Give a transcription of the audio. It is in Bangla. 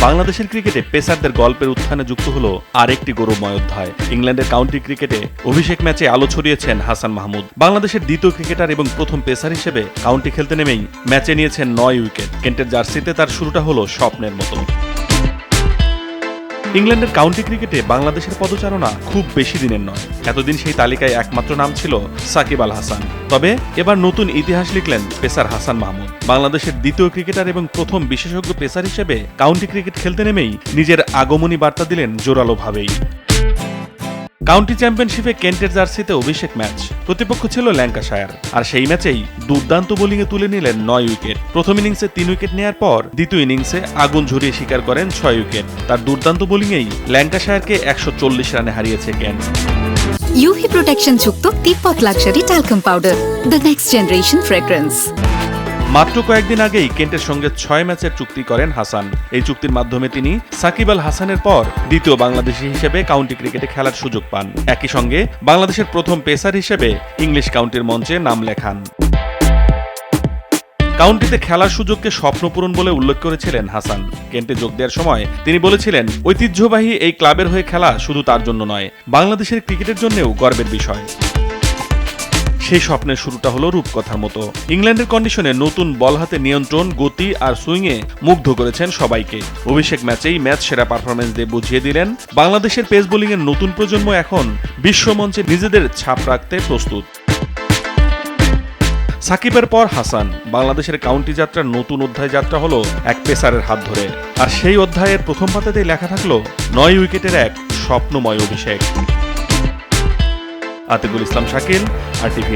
বাংলাদেশের ক্রিকেটে পেসারদের গল্পের উত্থানে যুক্ত হলো আরেকটি গৌরবময় অধ্যায়। ইংল্যান্ডের কাউন্টি ক্রিকেটে অভিষেক ম্যাচে আলো ছড়িয়েছেন হাসান মাহমুদ। বাংলাদেশের দ্বিতীয় ক্রিকেটার এবং প্রথম পেসার হিসেবে কাউন্টি খেলতে নেমেই ম্যাচে নিয়েছেন 9 উইকেট। কেন্টের জার্সিতে তার শুরুটা হলো স্বপ্নের মতো। ইংল্যান্ডের কাউন্টি ক্রিকেটে বাংলাদেশের পদচারণা খুব বেশি দিনের নয়। এতদিন সেই তালিকায় একমাত্র নাম ছিল সাকিব আল হাসান। তবে এবার নতুন ইতিহাস লিখলেন পেসার হাসান মাহমুদ। বাংলাদেশের দ্বিতীয় ক্রিকেটার এবং প্রথম বিশেষজ্ঞ পেসার হিসেবে কাউন্টি ক্রিকেট খেলতে নেমেই নিজের আগমনী বার্তা দিলেন জোরালোভাবেই। কাউন্টি চ্যাম্পিয়নশিপে কেন্টের জার্সিতে অভিষেক ম্যাচ। প্রতিপক্ষ ছিল ল্যাঙ্কাশায়ার, আর সেই ম্যাচেই দুর্দান্ত বোলিংয়ে তুলে নিলেন 9 উইকেট। প্রথম ইনিংসে 3 উইকেট নেয়ার পর দ্বিতীয় ইনিংসে আগুন ঝরিয়ে শিকার করেন 6 উইকেট। তার দুর্দান্ত বোলিংয়েই ল্যাঙ্কাশায়ারকে 140 রানে হারিয়েছে কেন্ট। ইউভি প্রোটেকশন যুক্ত Tibet luxury talcum powder, the next generation fragrance. মাত্র কয়েকদিন আগেই কেন্টের সঙ্গে 6 ম্যাচের চুক্তি করেন হাসান। এই চুক্তির মাধ্যমে তিনি সাকিব আল হাসানের পর দ্বিতীয় বাংলাদেশি হিসেবে কাউন্টি ক্রিকেটে খেলার সুযোগ পান। একই সঙ্গে বাংলাদেশের প্রথম পেসার হিসেবে ইংলিশ কাউন্টির মঞ্চে নাম লেখান। কাউন্টিতে খেলার সুযোগকে স্বপ্নপূরণ বলে উল্লেখ করেছিলেন হাসান। কেন্টে যোগ দেওয়ার সময় তিনি বলেছিলেন, ঐতিহ্যবাহী এই ক্লাবের হয়ে খেলা শুধু তার জন্য নয়, বাংলাদেশের ক্রিকেটের জন্যও গর্বের বিষয়। সেই স্বপ্নের শুরুটা হলো রূপকথার মতো। ইংল্যান্ডের কন্ডিশনে নতুন বল হাতে নিয়ন্ত্রণ, গতি আর সুইংয়ে মুগ্ধ করেছেন সবাইকে। অভিষেক ম্যাচেই ম্যাচ সেরা পারফরম্যান্স দিয়ে বুঝিয়ে দিলেন বাংলাদেশের পেস বোলিংয়ের নতুন প্রজন্ম এখন বিশ্বমঞ্চে নিজেদের ছাপ রাখতে প্রস্তুত। সাকিবের পর হাসান। বাংলাদেশের কাউন্টি যাত্রার নতুন অধ্যায় যাত্রা হলো এক পেসারের হাত ধরে, আর সেই অধ্যায়ের প্রথম পাতাতেই লেখা থাকলো 9 উইকেটের এক স্বপ্নময় অভিষেক। আতিকুল ইসলাম শাকিল, RTV।